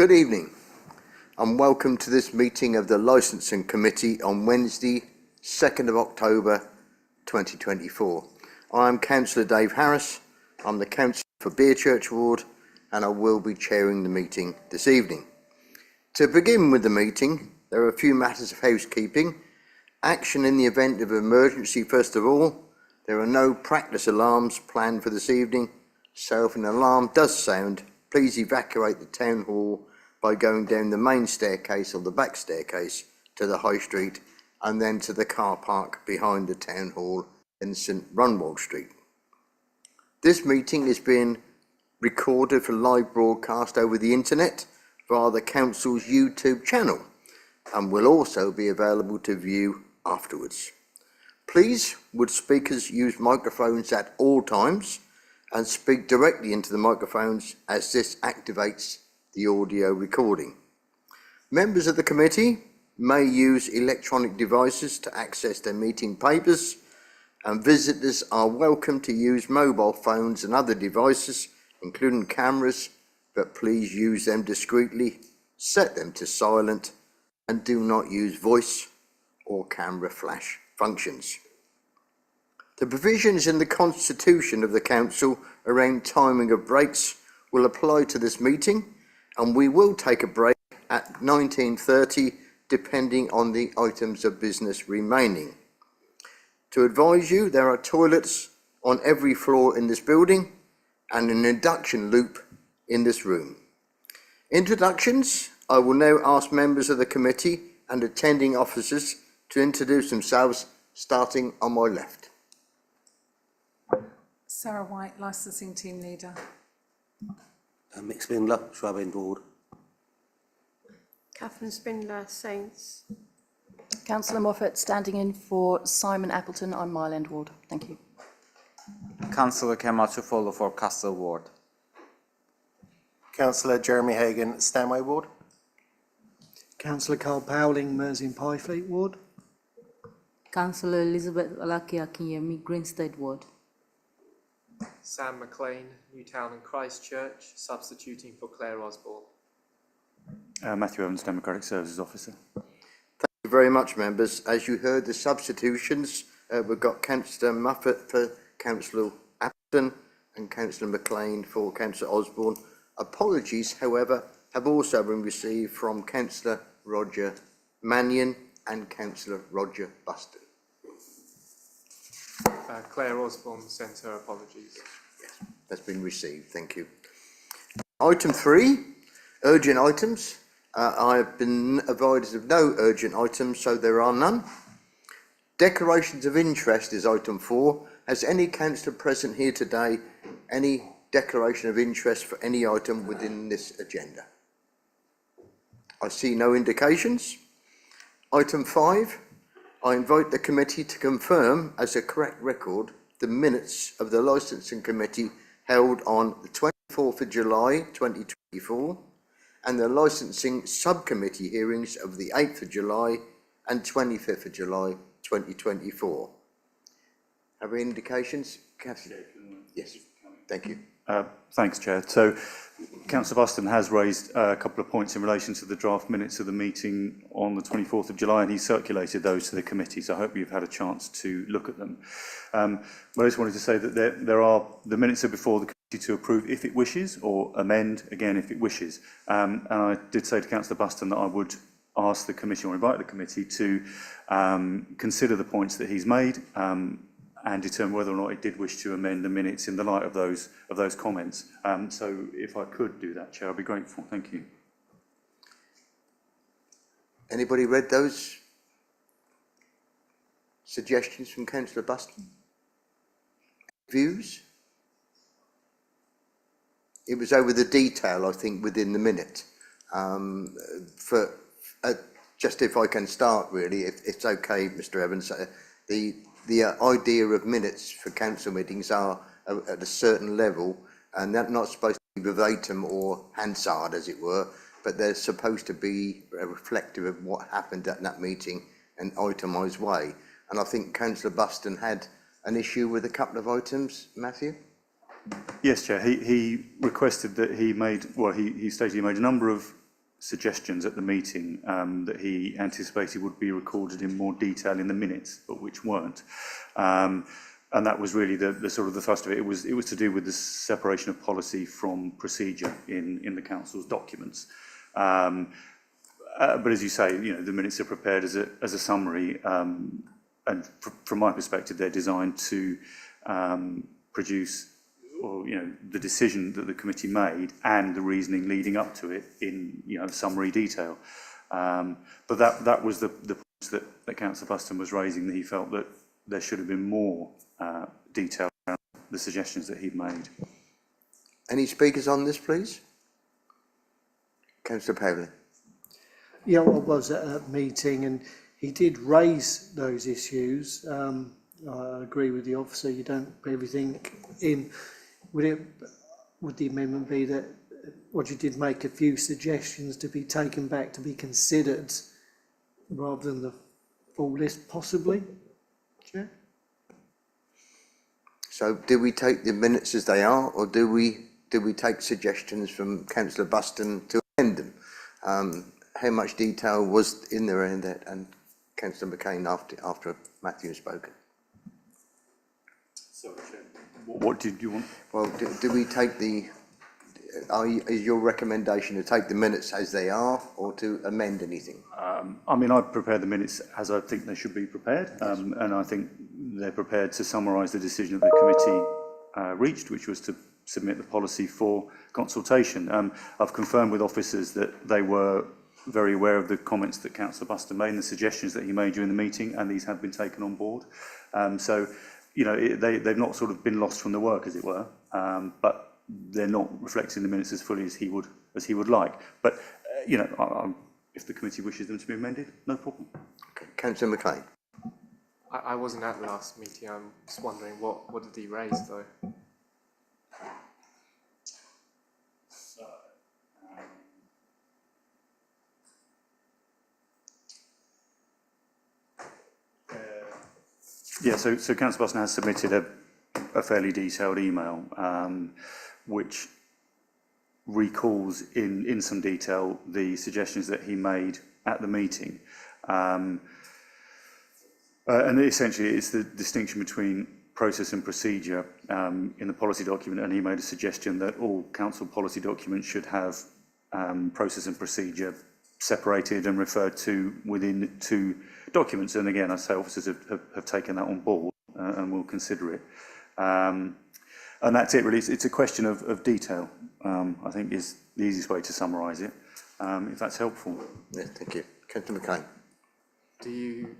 Good evening and welcome to this meeting of the Licensing Committee on Wednesday, 2nd of October 2024. I am Councillor Dave Harris. I'm the Councillor for Beerchurch Ward and I will be chairing the meeting this evening. To begin with the meeting, there are a few matters of housekeeping. Action in the event of emergency first of all. There are no practice alarms planned for this evening, so if an alarm does sound, please evacuate the Town Hall by going down the main staircase or the back staircase to the High Street and then to the car park behind the Town Hall in St Runwald Street. This meeting is being recorded for live broadcast over the internet via the Council's YouTube channel and will also be available to view afterwards. Please, would speakers use microphones at all times and speak directly into the microphones as this activates the audio recording. Members of the committee may use electronic devices to access their meeting papers, and visitors are welcome to use mobile phones and other devices, including cameras, but please use them discreetly, set them to silent, and do not use voice or camera flash functions. The provisions in the Constitution of the Council around timing of breaks will apply to this meeting, and we will take a break at 19:30 depending on the items of business remaining. To advise you, there are toilets on every floor in this building and an induction loop in this room. Introductions. I will now ask members of the committee and attending officers to introduce themselves, starting on my left. Sarah White, Licensing Team Leader. Mick Spindler, Shrub End Ward. Catherine Spindler, Saints. Councillor Moffat, standing in for Simon Appleton on Mile End Ward. Thank you. Councillor Camacho Follow for Castle Ward. Councillor Jeremy Hagan, Stanway Ward. Councillor Carl Powling, Mersey Pyfleet Ward. Councillor Elizabeth Alaki Akinyemi, Greenstead Ward. Sam McLean, Newtown and Christchurch, substituting for Claire Osborne. Matthew Evans, Democratic Services Officer. Thank you very much, members. As you heard, the substitutions, we've got Councillor Moffat for Councillor Appleton and Councillor McLean for Councillor Osborne. Apologies, however, have also been received from Councillor Roger Mannion and Councillor Roger Buston. Claire Osborne sent her apologies. Yes, that's been received. Thank you. Item 3, urgent items. I have been advised of no urgent items, so there are none. Declarations of interest is item 4. Has any councillor present here today any declaration of interest for any item within this agenda? I see no indications. Item 5. I invite the committee to confirm as a correct record the minutes of the Licensing Committee held on the 24th of July 2024 and the Licensing Subcommittee hearings of the 8th of July and 25th of July 2024. Have any indications? Catherine? Yes, thank you. Thanks, Chair. So, Councillor Buston has raised a couple of points in relation to the draft minutes of the meeting on the 24th of July, and he circulated those to the committee, so I hope you've had a chance to look at them. But I just wanted to say that the minutes are before the committee to approve if it wishes, or amend again if it wishes. And I did say to Councillor Buston that I would ask the committee, or invite the committee to consider the points that he's made, and determine whether or not it did wish to amend the minutes in the light of those comments. So if I could do that, Chair, I'd be grateful. Thank you. Anybody read those suggestions from Councillor Buston? Views? It was over the detail, I think, within the minute. Just if I can start, really, if it's okay, Mr. Evans, the idea of minutes for council meetings are at a certain level, and they're not supposed to be verbatim or Hansard, as it were, but they're supposed to be reflective of what happened at that meeting in an itemised way. And I think Councillor Buston had an issue with a couple of items. Matthew? Yes, Chair. He requested that he stated he made a number of suggestions at the meeting that he anticipated would be recorded in more detail in the minutes, but which weren't. And that was really the sort of the thrust of it. It was to do with the separation of policy from procedure in the council's documents. But as you say, you know, the minutes are prepared as a summary, and from my perspective, they're designed to produce, or you know, the decision that the committee made and the reasoning leading up to it in, you know, summary detail. But that was the points that Councillor Buston was raising, that he felt that there should have been more detail around the suggestions that he'd made. Any speakers on this, please? Councillor Powley. Yeah, I was at a meeting and he did raise those issues. I agree with the officer, you don't put everything in. Would the amendment be that what you did make a few suggestions to be taken back to be considered rather than the full list possibly? Chair? So do we take the minutes as they are, or do we take suggestions from Councillor Buston to amend them? How much detail was in there and Councillor McCain after Matthew has spoken? Sorry, Chair. What did you want? Well, do we take is your recommendation to take the minutes as they are, or to amend anything? I mean, I prepared the minutes as I think they should be prepared, and I think they're prepared to summarise the decision that the committee reached, which was to submit the policy for consultation. I've confirmed with officers that they were very aware of the comments that Councillor Buston made and the suggestions that he made during the meeting, and these have been taken on board. So, you know, they've not sort of been lost from the work, as it were, but they're not reflecting the minutes as fully as he would like. But, you know, if the committee wishes them to be amended, no problem. Okay. Councillor McCain. I wasn't at the last meeting. I'm just wondering what did he raise though? Yeah, so Councillor Buston has submitted a fairly detailed email, which recalls in some detail the suggestions that he made at the meeting. And essentially it's the distinction between process and procedure in the policy document, and he made a suggestion that all council policy documents should have process and procedure separated and referred to within 2 documents. And again, I say officers have taken that on board and will consider it. And that's it really. It's a question of detail, I think is the easiest way to summarise it, if that's helpful. Yeah, thank you. Councillor McCain. Do you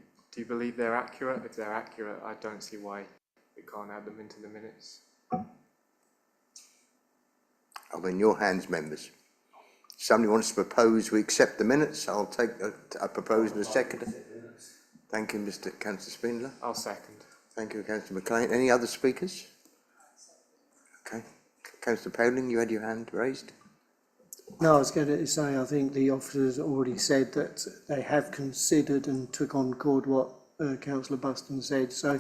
believe they're accurate? If they're accurate, I don't see why we can't add them into the minutes. I'm in your hands, members. Somebody wants to propose we accept the minutes. I'll take a proposal in a second. Thank you, Mr. Councillor Spindler. I'll second. Thank you, Councillor McLean. Any other speakers? Okay. Councillor Powling, you had your hand raised. No, I was going to say, I think the officers already said that they have considered and took on board what Councillor Buston said, so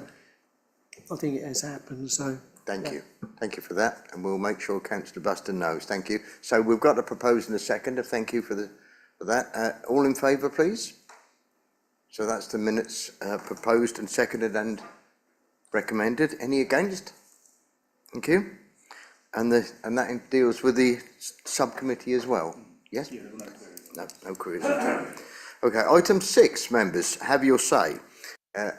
I think it has happened, so. Thank you. Thank you for that, and we'll make sure Councillor Buston knows. Thank you. So we've got a proposal in a second. Thank you for that. All in favour, please? So that's the minutes proposed and seconded and recommended. Any against? Thank you. And that deals with the subcommittee as well. Yes? No queries. Okay, item 6, members, have your say.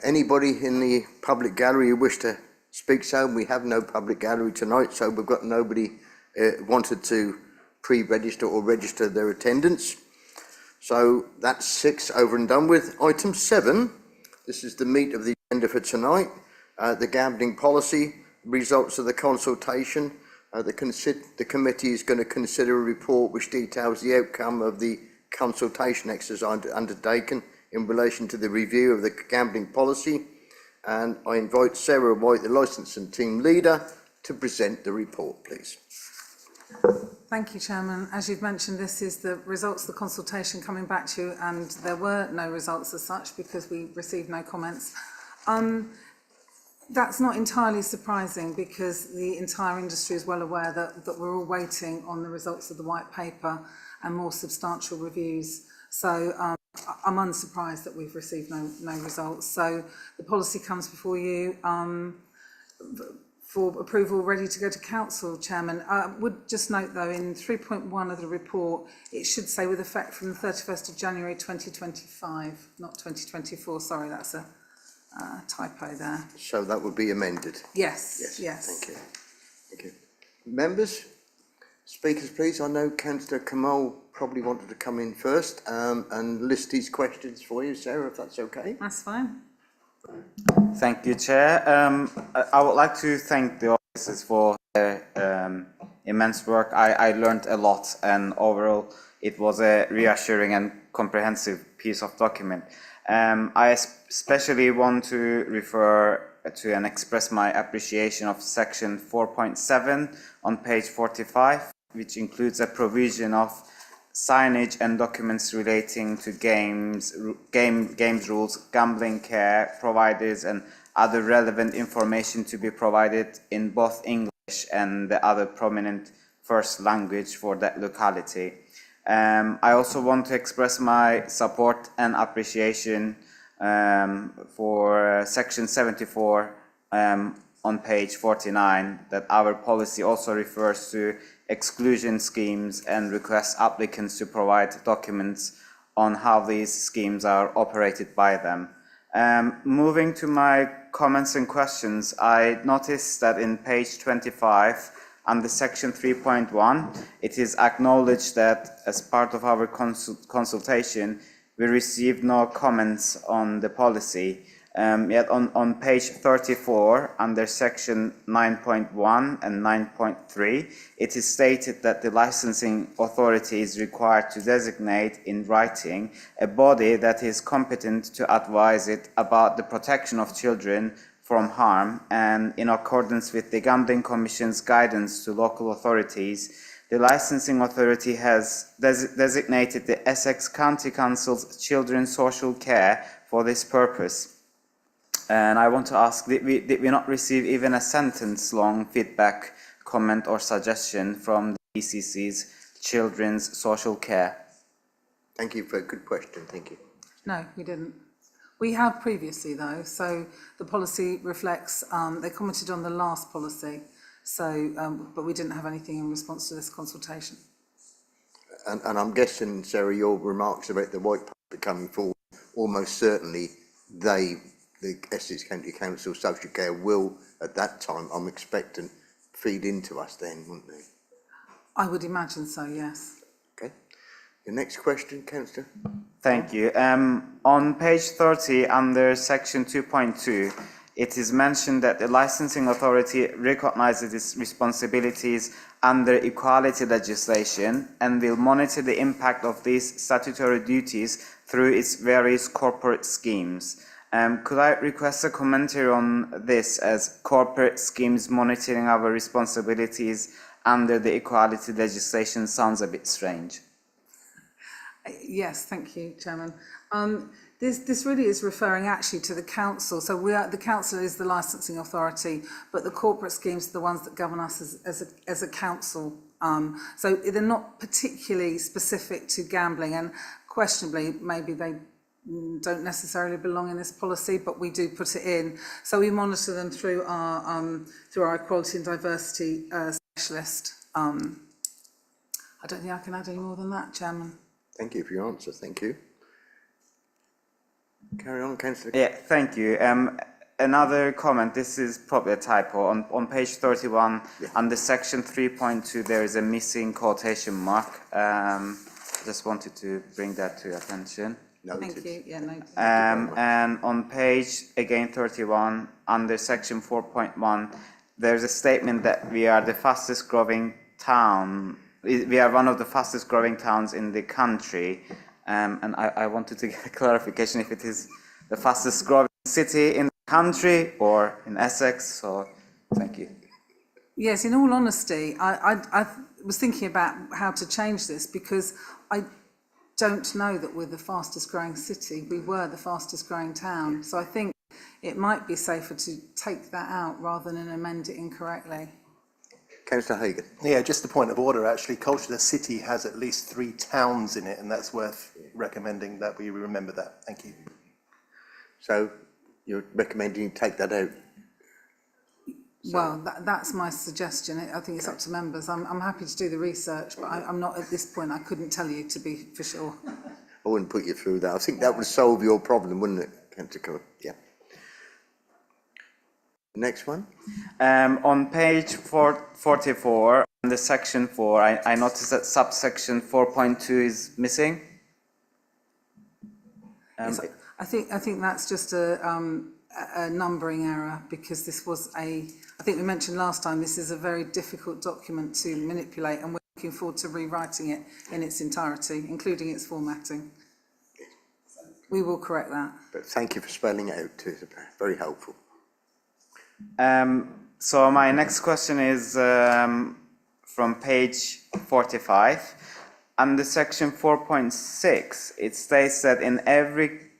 Anybody in the public gallery who wish to speak so? We have no public gallery tonight, so we've got nobody wanted to pre-register or register their attendance. So that's 6 over and done with. Item 7, this is the meat of the agenda for tonight. The gambling policy, results of the consultation. The committee is going to consider a report which details the outcome of the consultation exercise undertaken in relation to the review of the gambling policy. And I invite Sarah White, the licensing team leader, to present the report, please. Thank you, Chairman. As you've mentioned, this is the results of the consultation coming back to you, and there were no results as such because we received no comments. That's not entirely surprising because the entire industry is well aware that we're all waiting on the results of the white paper, and more substantial reviews. So I'm unsurprised that we've received no results. So the policy comes before you for approval, ready to go to council, Chairman. I would just note though, in 3.1 of the report, it should say with effect from the 31st of January 2025, not 2024. Sorry, that's a typo there. So that would be amended. Yes. Thank you. Thank you. Members, speakers, please. I know Councillor Kamal probably wanted to come in first and list his questions for you, Sarah, if that's okay. That's fine. Thank you, Chair. I would like to thank the officers for their immense work. I learned a lot, and overall it was a reassuring and comprehensive piece of document. I especially want to refer to and express my appreciation of section 4.7 on page 45, which includes a provision of signage and documents relating to games rules, gambling care providers, and other relevant information to be provided in both English and the other prominent first language for that locality. I also want to express my support and appreciation for section 74 on page 49, that our policy also refers to exclusion schemes and requests applicants to provide documents on how these schemes are operated by them. Moving to my comments and questions, I noticed that in page 25 under section 3.1, it is acknowledged that as part of our consultation, we received no comments on the policy. Yet on page 34, under section 9.1 and 9.3, it is stated that the licensing authority is required to designate in writing a body that is competent to advise it about the protection of children from harm, and in accordance with the Gambling Commission's guidance to local authorities, the licensing authority has designated the Essex County Council's Children's Social Care for this purpose. And I want to ask, did we not receive even a sentence-long feedback, comment or suggestion from the ECC's Children's Social Care? Thank you for a good question. Thank you. No, we didn't. We have previously though, so the policy reflects, they commented on the last policy, so, but we didn't have anything in response to this consultation. And I'm guessing, Sarah, your remarks about the white paper coming forward, almost certainly the Essex County Council Social Care will, at that time, I'm expecting, feed into us then, wouldn't they? I would imagine so, yes. Okay. The next question, Councillor. Thank you. On page 30, under section 2.2, it is mentioned that the licensing authority recognises its responsibilities under equality legislation and will monitor the impact of these statutory duties through its various corporate schemes. Could I request a commentary on this, as corporate schemes monitoring our responsibilities under the equality legislation sounds a bit strange? Yes, thank you, Chairman. This really is referring actually to the council. So the council is the licensing authority, but the corporate schemes are the ones that govern us as a council. So they're not particularly specific to gambling, and questionably, maybe they don't necessarily belong in this policy, but we do put it in. So we monitor them through our equality and diversity specialist. I don't think I can add any more than that, Chairman. Thank you for your answer. Thank you. Carry on, Councillor. Yeah, thank you. Another comment, this is probably a typo. On page 31, under section 3.2, there is a missing quotation mark. Just wanted to bring that to your attention. Noted. Thank you. Yeah, no. And on page, again, 31, under section 4.1, there's a statement that we are the fastest growing town. We are one of the fastest growing towns in the country. And I wanted to get a clarification if it is the fastest growing city in the country or in Essex. So, thank you. Yes, in all honesty, I was thinking about how to change this, because I don't know that we're the fastest growing city. We were the fastest growing town. So I think it might be safer to take that out rather than amend it incorrectly. Councillor Hagan. Yeah, just a point of order, actually. Colchester City has at least 3 towns in it, and that's worth recommending that we remember that. Thank you. So you're recommending you take that out? Well, that's my suggestion. I think it's up to members. I'm happy to do the research, but I'm not at this point. I couldn't tell you to be for sure. I wouldn't put you through that. I think that would solve your problem, wouldn't it, Councillor Coe? Yeah. Next one. On page 44, in the section 4, I noticed that subsection 4.2 is missing. I think that's just a numbering error, because this was I think we mentioned last time, this is a very difficult document to manipulate, and we're looking forward to rewriting it in its entirety, including its formatting. We will correct that. But thank you for spelling it out too. It's very helpful. So my next question is from page 45. Under section 4.6, it states that in every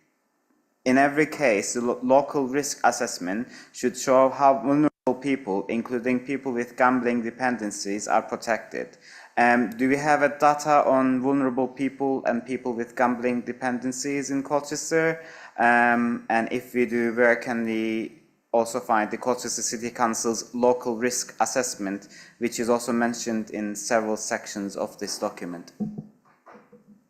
case, the local risk assessment should show how vulnerable people, including people with gambling dependencies, are protected. Do we have a data on vulnerable people and people with gambling dependencies in Colchester? And if we do, where can we also find the Colchester City Council's local risk assessment, which is also mentioned in several sections of this document?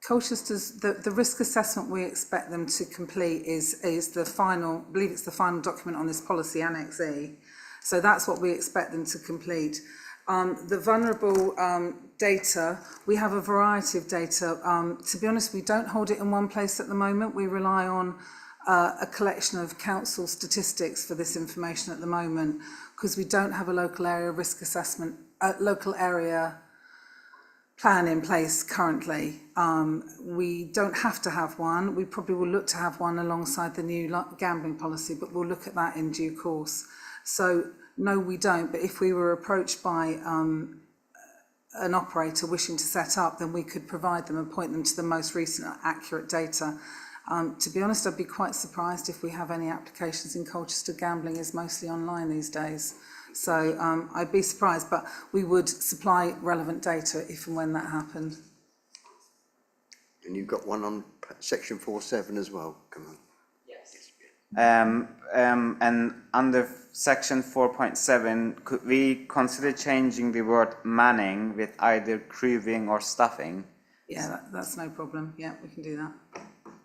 Colchester's, the risk assessment we expect them to complete is the final, I believe it's the final document on this policy, Annex E. So that's what we expect them to complete. The vulnerable data, we have a variety of data. To be honest, we don't hold it in one place at the moment. We rely on a collection of council statistics for this information at the moment, because we don't have a local area risk assessment, local area plan in place currently. We don't have to have one. We probably will look to have one alongside the new gambling policy, but we'll look at that in due course. So no, we don't. But if we were approached by an operator wishing to set up, then we could provide them and point them to the most recent accurate data. To be honest, I'd be quite surprised if we have any applications in Colchester. Gambling is mostly online these days. So I'd be surprised, but we would supply relevant data if and when that happened. And you've got one on section 4.7 as well. Come on. And under section 4.7, could we consider changing the word manning with either crewing or staffing? Yeah, that's no problem. Yeah, we can do that.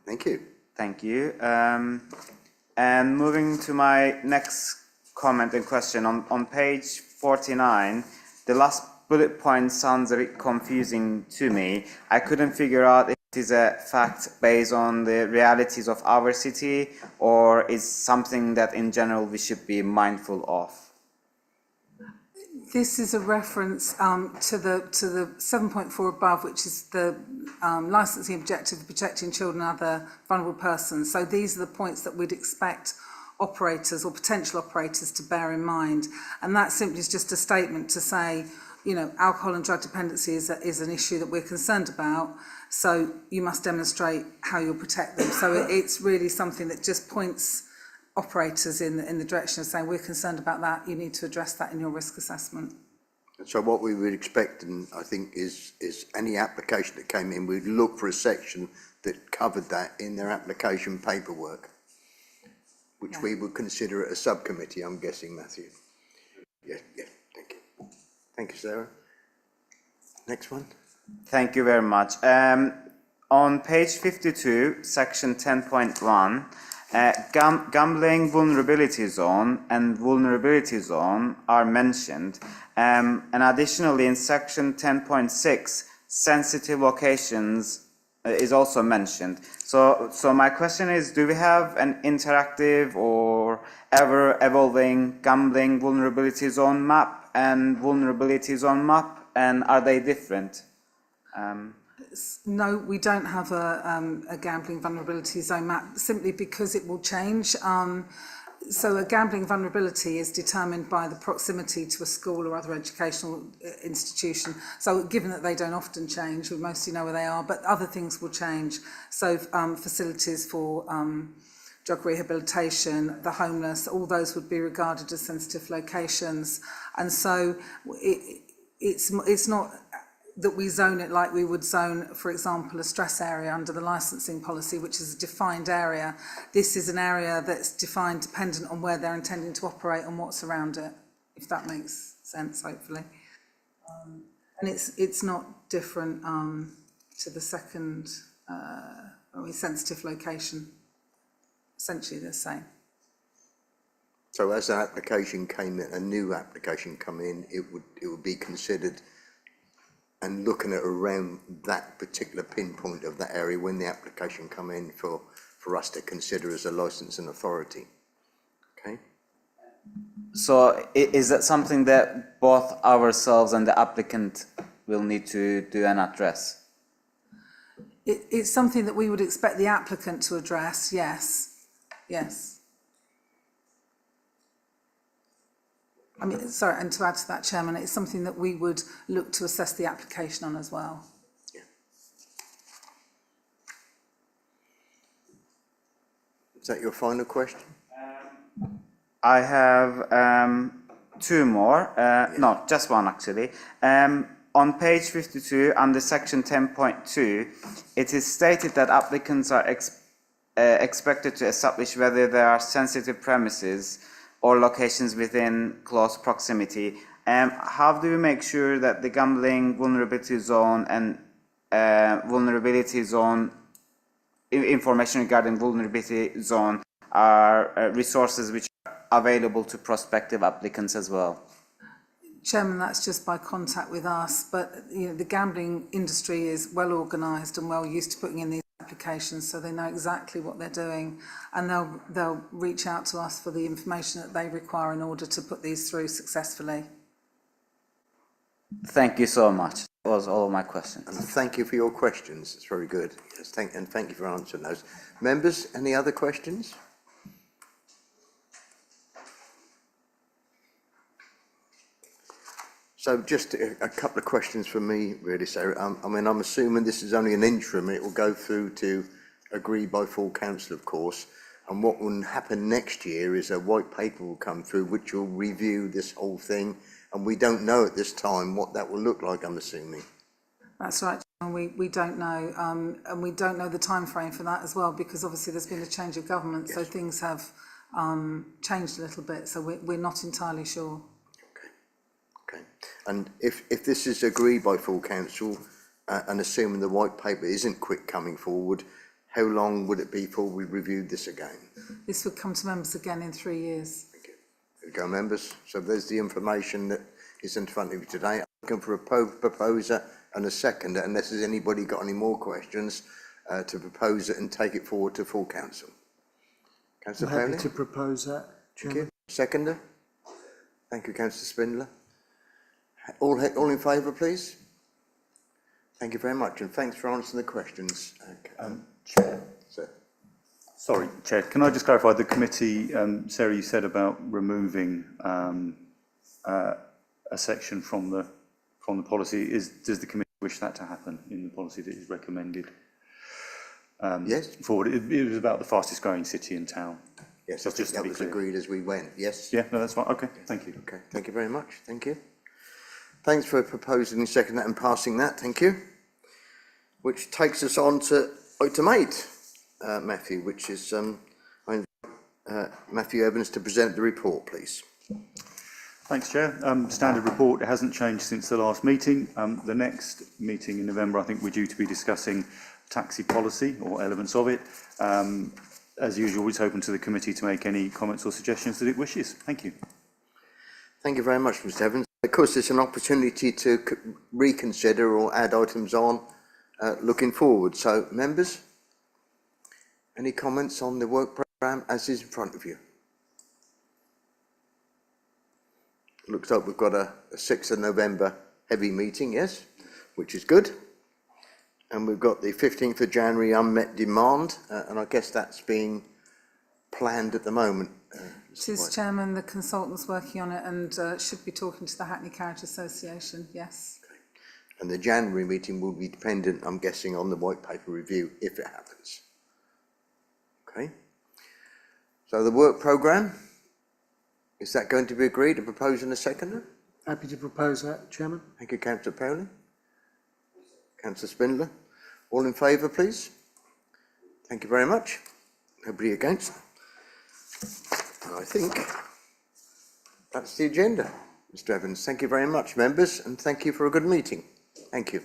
Thank you. Thank you. And moving to my next comment and question, on page 49, the last bullet point sounds a bit confusing to me. I couldn't figure out if it is a fact based on the realities of our city, or is something that in general we should be mindful of. This is a reference to the 7.4 above, which is the licensing objective of protecting children and other vulnerable persons. So these are the points that we'd expect operators or potential operators to bear in mind. And that simply is just a statement to say, you know, alcohol and drug dependency is an issue that we're concerned about. So you must demonstrate how you'll protect them. So it's really something that just points operators in the direction of saying, we're concerned about that, you need to address that in your risk assessment. So what we would expect, and I think, is any application that came in, we'd look for a section that covered that in their application paperwork, which we would consider it a subcommittee, I'm guessing, Matthew. Yeah, thank you. Thank you, Sarah. Next one. Thank you very much. On page 52, section 10.1, gambling vulnerability zone and vulnerability zone are mentioned. And additionally, in section 10.6, sensitive locations is also mentioned. So my question is, do we have an interactive or ever-evolving gambling vulnerability zone map and vulnerability zone map, and are they different? No, we don't have a gambling vulnerability zone map, simply because it will change. So a gambling vulnerability is determined by the proximity to a school or other educational institution. So given that they don't often change, we mostly know where they are, but other things will change. So facilities for drug rehabilitation, the homeless, all those would be regarded as sensitive locations. And so it's not that we zone it like we would zone, for example, a stress area under the licensing policy, which is a defined area. This is an area that's defined dependent on where they're intending to operate and what's around it, if that makes sense, hopefully. And it's not different to the second sensitive location. Essentially the same. So as an application came in, a new application come in, it would be considered and looking at around that particular pinpoint of that area when the application come in for us to consider as a licensing authority. Okay? So is that something that both ourselves and the applicant will need to do and address? It's something that we would expect the applicant to address, yes. Yes. I mean, sorry, and to add to that, Chairman, it's something that we would look to assess the application on as well. Yeah. Is that your final question? I have two more. No, just one actually. On page 52, under section 10.2, it is stated that applicants are expected to establish whether there are sensitive premises or locations within close proximity. How do we make sure that the gambling vulnerability zone and vulnerability zone information regarding vulnerability zone are resources which are available to prospective applicants as well? Chairman, that's just by contact with us, but you know, the gambling industry is well organised and well used to putting in these applications, so they know exactly what they're doing, and they'll reach out to us for the information that they require in order to put these through successfully. Thank you so much. That was all of my questions. And thank you for your questions. It's very good. Yes, thank you for answering those. Members, any other questions? So just a couple of questions from me, really. So, I mean, I'm assuming this is only an interim. It will go through to agreed by full council, of course. And what will happen next year is a white paper will come through, which will review this whole thing. And we don't know at this time what that will look like, I'm assuming. That's right, and we don't know, and we don't know the time frame for that as well, because obviously there's been a change of government, yes. So things have changed a little bit, so we're not entirely sure. Okay. And if this is agreed by full council, and assuming the white paper isn't quick coming forward, how long would it be before we reviewed this again? This would come to members again in 3 years. Thank you. There we go, members. So there's the information that is in front of you today. I'm looking for a proposer and a seconder, unless there's anybody got any more questions to propose it and take it forward to full council. Councillor I'm happy Paoley? to propose that, Chairman. Thank you. Seconder? Thank you, Councillor Spindler. All in favour, please? Thank you very much, and thanks for answering the questions. Chair. Sir. Sorry, Chair, can I just clarify the committee, Sarah, you said about removing a section from the policy. Does the committee wish that to happen in the policy that is recommended? Yes. Forward. It was about the fastest growing city and town. Yes, So I think just to that be was clear. agreed as we went, yes? Yeah, no, that's fine. Okay, thank you. Okay, thank you very much, thank you. Thanks for proposing and seconding that and passing that, thank you. Which takes us on to item 8, Matthew, which is, I invite Matthew Evans to present the report, please. Thanks, Chair. Standard report, it hasn't changed since the last meeting. The next meeting in November, I think we're due to be discussing taxi policy or elements of it. As usual, it's open to the committee to make any comments or suggestions that it wishes. Thank you. Thank you very much, Mr Evans. Of course, it's an opportunity to reconsider or add items on looking forward. So, members, any comments on the work programme as is in front of you? Looks like we've got a 6th of November heavy meeting, yes, which is good. And we've got the 15th of January unmet demand, and I guess that's being planned at the moment. It is, Chairman, the consultant's working on it and should be talking to the Hackney Carriage Association, yes. Okay. And the January meeting will be dependent, I'm guessing, on the white paper review, if it happens. Okay. So the work programme, is that going to be agreed, a proposer and a seconder? happy to propose that, Chairman. Thank you, councillor Powley. Councillor Spindler. All in favour, please? Thank you very much. Nobody against? And I think that's the agenda, Mr Evans. Thank you very much, members, and thank you for a good meeting. Thank you.